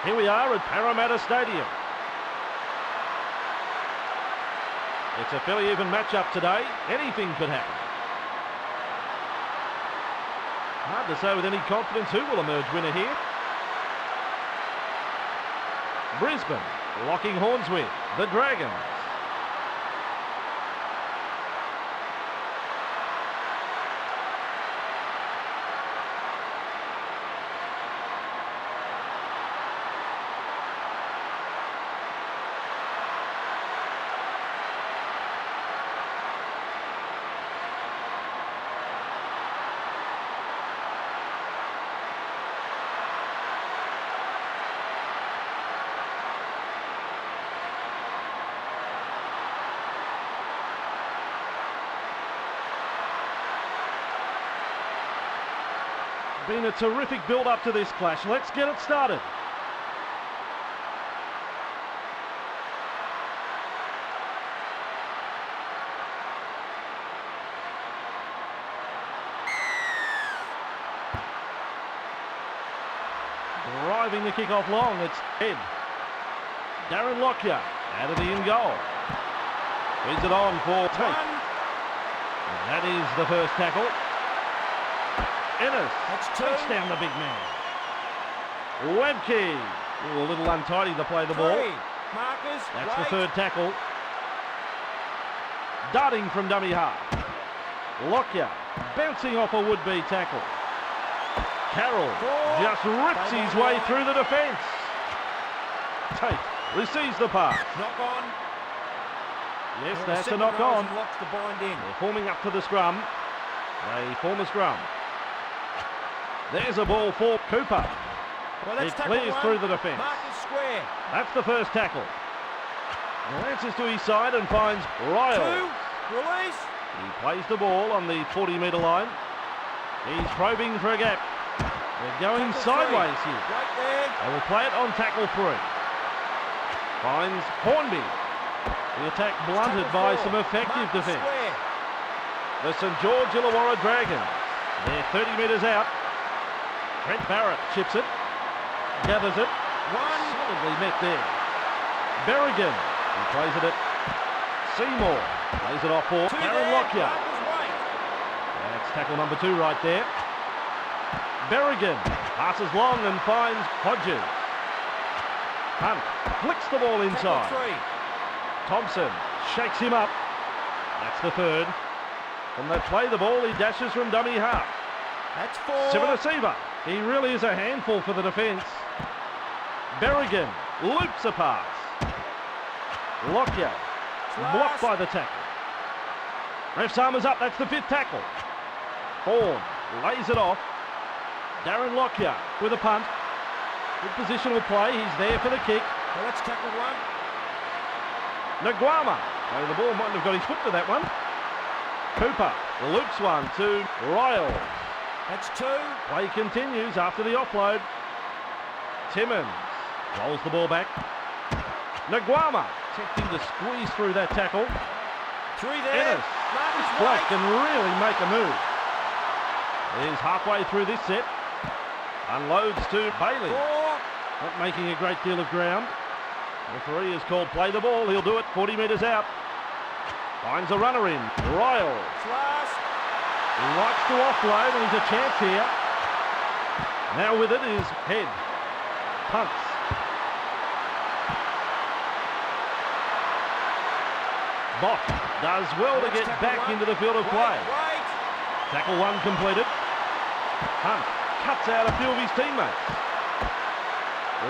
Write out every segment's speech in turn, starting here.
Here we are at Parramatta Stadium. It's a fairly even matchup today. Anything could happen. Hard to say with any confidence who will emerge winner here. Brisbane locking horns with the Dragons. Been a terrific build-up to this clash. Let's get it started. Driving the kick off long, it's Head. Darren Lockyer out of the in goal. Feeds it on for Tate. That is the first tackle. Ennis takes down the big man. Webke, a little untidy to play the ball. That's the third tackle. Darting from dummy half. Lockyer bouncing off a would-be tackle. Carroll just rips his way through the defence. Tate receives the pass. Knock on. Yes, that's a knock on. Locks the bind in. They're forming up to the scrum. They form a scrum. There's a ball for Cooper. Well, it clears through the defence. Square. That's the first tackle. Glances to his side and finds Ryle. Release. He plays the ball on the 40-metre line. He's probing for a gap. They're going sideways here. Right there. They will play it on tackle 3. Finds Hornby. The attack blunted by some effective defence. The St George Illawarra Dragons. They're 30 metres out. Trent Barrett chips it, gathers it, solidly met there. Berrigan, he plays it at Seymour, plays it off for Darren Lockyer. That's tackle number 2 right there. Berrigan passes long and finds Hodges. Hunt flicks the ball inside. Thompson shakes him up. That's the third. When they play the ball, he dashes from dummy half. That's 4. Sidhe. He really is a handful for the defence. Berrigan loops a pass. Lockyer blocked by the tackle. Ref's arm is up. That's the 5th tackle. Horn lays it off. Darren Lockyer with a punt. Good positional play. He's there for the kick. Well, that's tackle 1. Nguama. Oh, the ball might have got his foot to that one. Cooper loops one to Ryle. That's 2. Play continues after the offload. Timmins rolls the ball back. Nguama attempting to squeeze through that tackle. 3 there. Ennis is black can really make a move. He's halfway through this set. Unloads to Bailey. 4. Not making a great deal of ground. Referee is called play the ball. He'll do it 40 metres out. Finds a runner in. Ryle. He likes to offload and he's a chance here. Now with it is Head. Punts. Bott does well to get back into the field of play. Tackle 1 completed. Hunt cuts out a few of his teammates.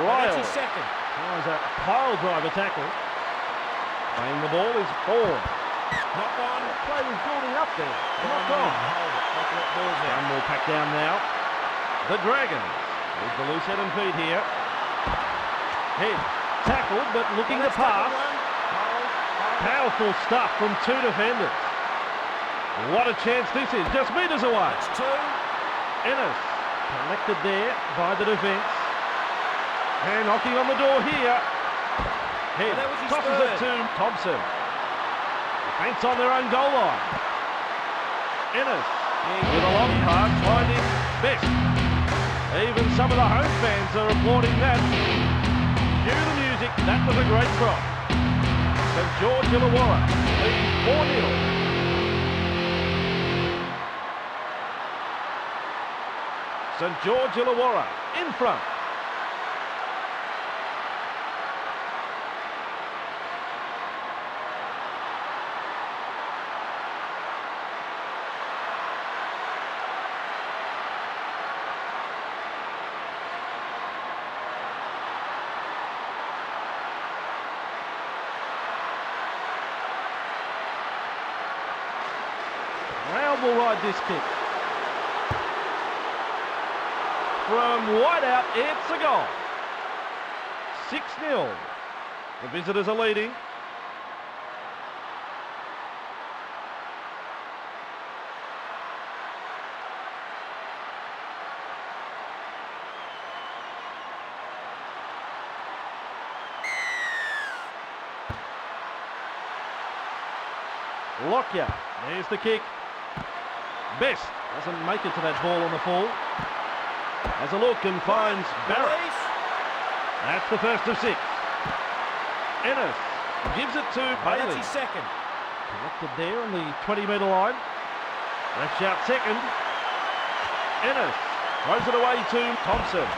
Ryle tries a pile driver tackle. Playing the ball is Ford. Knock on. Play was building up there. Knock on. One more pack down now. The Dragons with the loose head and feet here. Head tackled but looking to pass. Powerful stuff from 2 defenders. What a chance this is. Just metres away. That's 2. Ennis collected there by the defence. And knocking on the door here. Head tosses it to Thompson. Defence on their own goal line. Ennis with a long pass finding Best. Even some of the home fans are applauding that. Cue the music. That was a great try. St George Illawarra lead 4-0. St George Illawarra in front. Brown will ride this kick. From wide out, it's a goal. 6-0. The visitors are leading. Lockyer, there's the kick. Best doesn't make it to that ball on the full. Has a look and finds Barrett. That's the first of 6. Ennis gives it to Bailey. That's his second. Collected there on the 20-metre line. Left out second. Ennis throws it away to Thompson.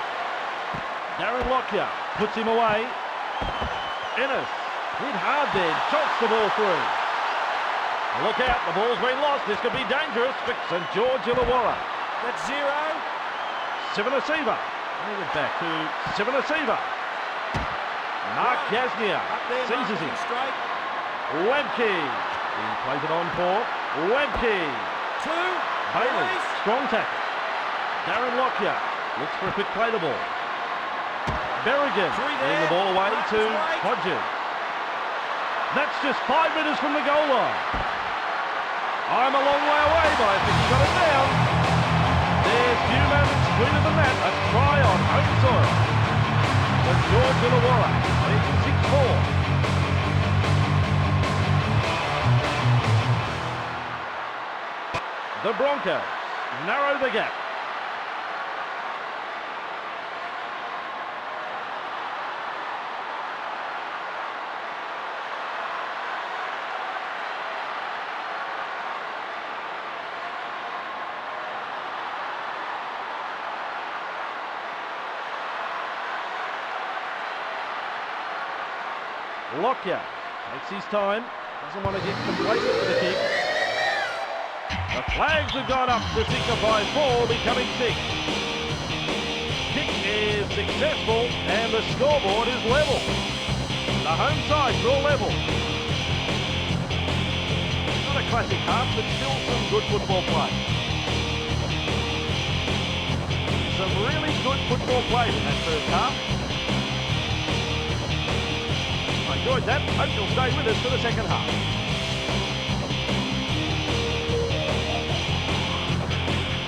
Darren Lockyer puts him away. Ennis hit hard there, chokes the ball through. Look out, the ball's been lost. This could be dangerous for St George Illawarra. That's 0. Sivanasiva. Bring it back to Sivanasiva. Mark Gasnier seizes him. Straight. Webke. He plays it on for Webke. 2. Bailey. Strong tackle. Darren Lockyer looks for a quick play the ball. Berrigan bringing the ball away to Hodges. That's just 5 metres from the goal line. I'm a long way away, but I think he got it down. There's few moments sweeter than that. A try on home soil. St George Illawarra leads 6-4. The Broncos narrow the gap. Lockyer takes his time, doesn't want to get complacent with the kick. The flags have gone up to signify 4 becoming 6. Kick is successful and the scoreboard is level. The home sides are all level. Not a classic half, but still some good football play. Some really good football play in that first half. Enjoyed that. Hope you'll stay with us for the second half.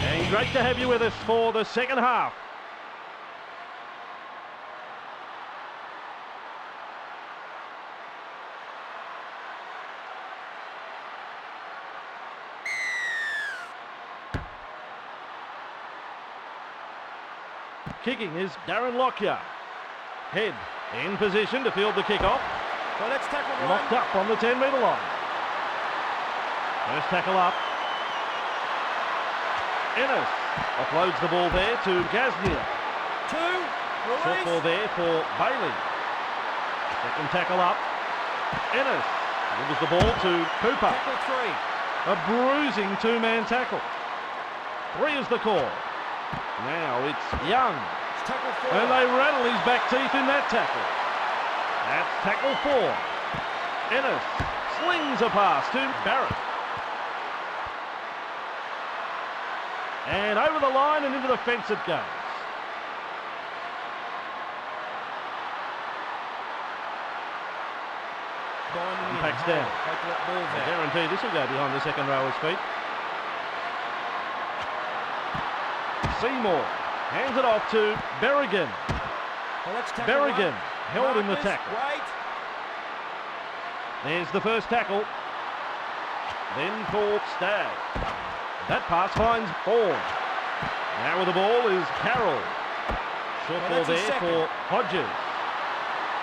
And great to have you with us for the second half. Kicking is Darren Lockyer. Head in position to field the kick-off. So let's tackle one. Locked up on the 10-metre line. First tackle up. Ennis offloads the ball there to Gasnier. 2. Short Release. ball there for Bailey. Second tackle up. Ennis delivers the ball to Cooper. Tackle 3. A bruising 2-man tackle. 3 is the call. Now it's Young. It's tackle 4. And they rattle his back teeth in that tackle. That's tackle 4. Ennis slings a pass to Barrett. And over the line and into the fence it goes. Impacts down. I guarantee this will go behind the second rower's feet. Seymour hands it off to Berrigan. Well, Berrigan held in the tackle. There's the first tackle. Then for Stagg. That pass finds Bourne. Now with the ball is Carroll. Short ball there for Hodges.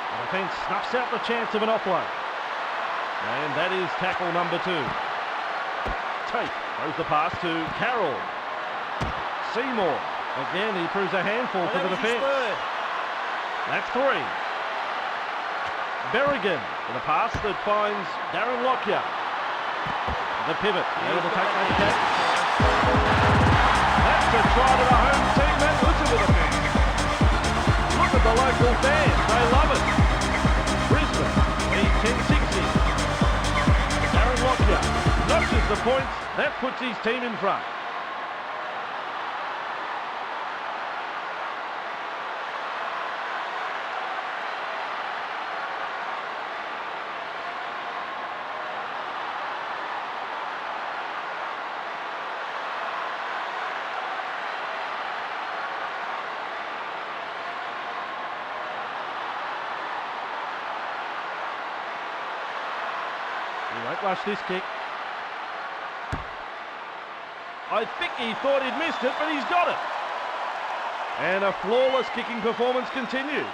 The defence snuffs out the chance of an offload. And that is tackle number 2. Tate throws the pass to Carroll. Seymour. Again, he proves a handful for the defence. That's 3. Berrigan with a pass that finds Darren Lockyer. The pivot, able to take that catch. That's a try to the home team and listen to the fans. Look at the local fans, they love it. Brisbane lead 10-60. Darren Lockyer notches the points, that puts his team in front. He won't rush this kick. I think he thought he'd missed it, but he's got it. And a flawless kicking performance continues.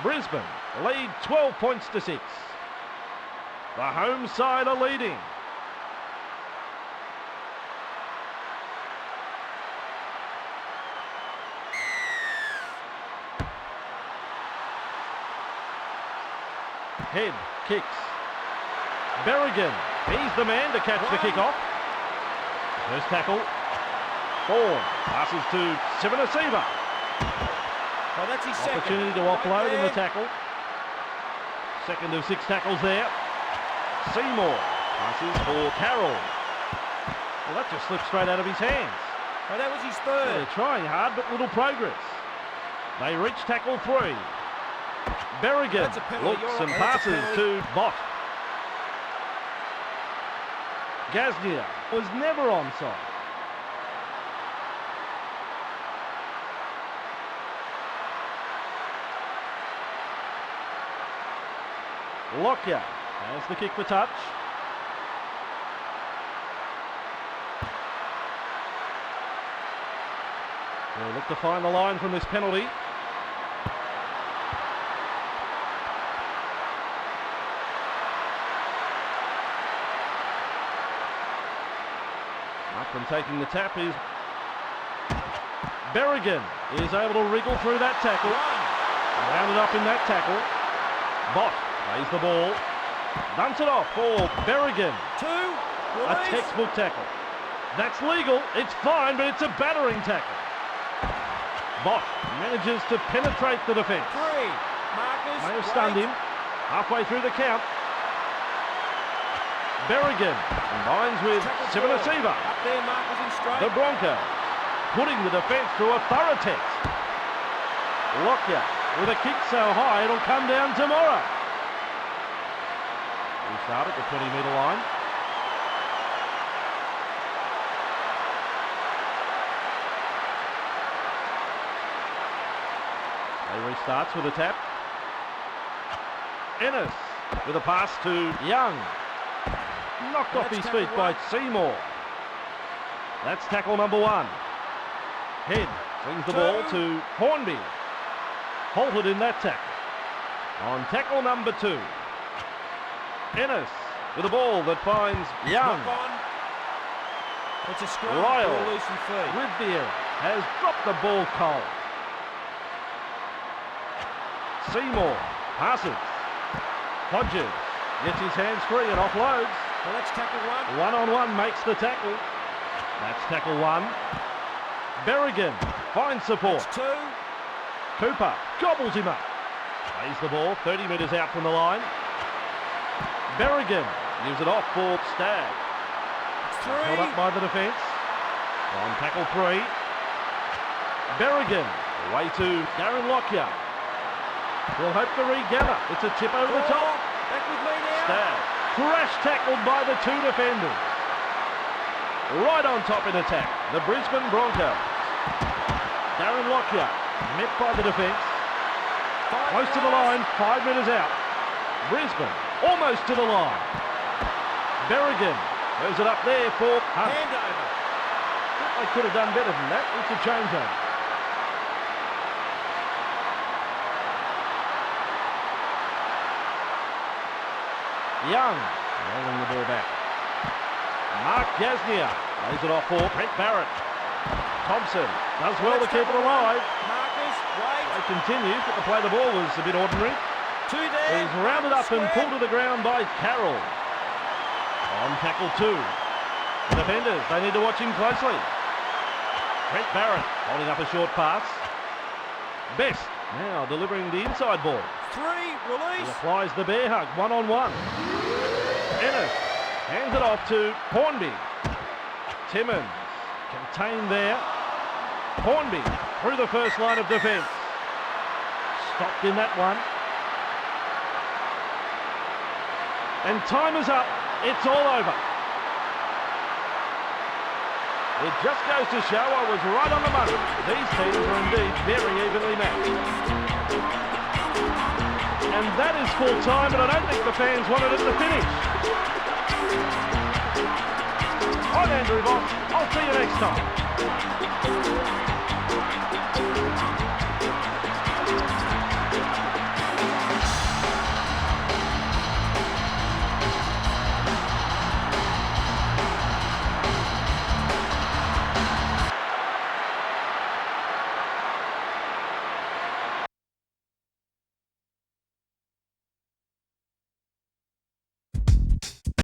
Brisbane lead 12 points to 6. The home side are leading. Head kicks. Berrigan, he's the man to catch the kick-off. First tackle. Form passes to Sivanasiva. Oh, that's his second. Opportunity to offload in the tackle. Second of 6 tackles there. Seymour passes for Carroll. Well, that just slipped straight out of his hands. Oh, that was his third. Yeah, they're trying hard, but little progress. They reach tackle 3. Berrigan looks and passes to Bott. Gaznia was never onside. Lockyer has the kick for touch. They'll look to find the line from this penalty. Up and taking the tap is Berrigan. Is able to wriggle through that tackle. Rounded up in that tackle. Bott plays the ball. Dumps it off for Berrigan. 2. A textbook tackle. That's legal. It's fine, but it's a battering tackle. Bott manages to penetrate the defence. 3. Marcus. May have stunned him. Halfway through the count. Berrigan combines with Sivanasiva. Up there, Marcus in straight. The Broncos putting the defence through a thorough test. Lockyer with a kick so high it'll come down tomorrow. We start at the 20-metre line. They restarts with a tap. Ennis with a pass to Young. Knocked off his feet by Seymour. That's tackle number 1. Head swings the ball to Hornby. Halted in that tackle. On tackle number 2. Ennis with a ball that finds Young. It's a scrum. Ryle Loose and free. Riviera has dropped the ball cold. Seymour passes. Hodges gets his hands free and offloads. Well, that's tackle 1. One-on-one makes the tackle. That's tackle 1. Berrigan finds support. That's 2. Cooper gobbles him up. Plays the ball 30 metres out from the line. Berrigan gives it off for Stagg. It's 3. Held up by the defence. On tackle 3. Berrigan away to Darren Lockyer. He'll hope to regather. It's a chip over the top. Back with me now. Stagg crash tackled by the 2 defenders. Right on top in attack, the Brisbane Broncos. Darren Lockyer met by the defence. Close to the line, 5 metres out. Brisbane almost to the line. Berrigan throws it up there for Hunt. Handover. They could have done better than that. It's a changeover. Young, rolling the ball back. Mark Gasnier lays it off for Brett Barrett. Thompson does well to keep it alive. Marcus, wait. It continues, but the play of the ball was a bit ordinary. Two there. He's rounded up and pulled to the ground by Carroll. On tackle 2. The defenders, they need to watch him closely. Brett Barrett holding up a short pass. Best now delivering the inside ball. 3, He release. applies the bear hug, 1-on-1. Ennis hands it off to Hornby. Timmins contained there. Hornby through the first line of defence. Stopped in that one. And time is up. It's all over. It just goes to show I was right on the money. These teams are indeed very evenly matched. And that is full time, but I don't think the fans wanted it to finish. I'm Andrew Voss. I'll see you next time.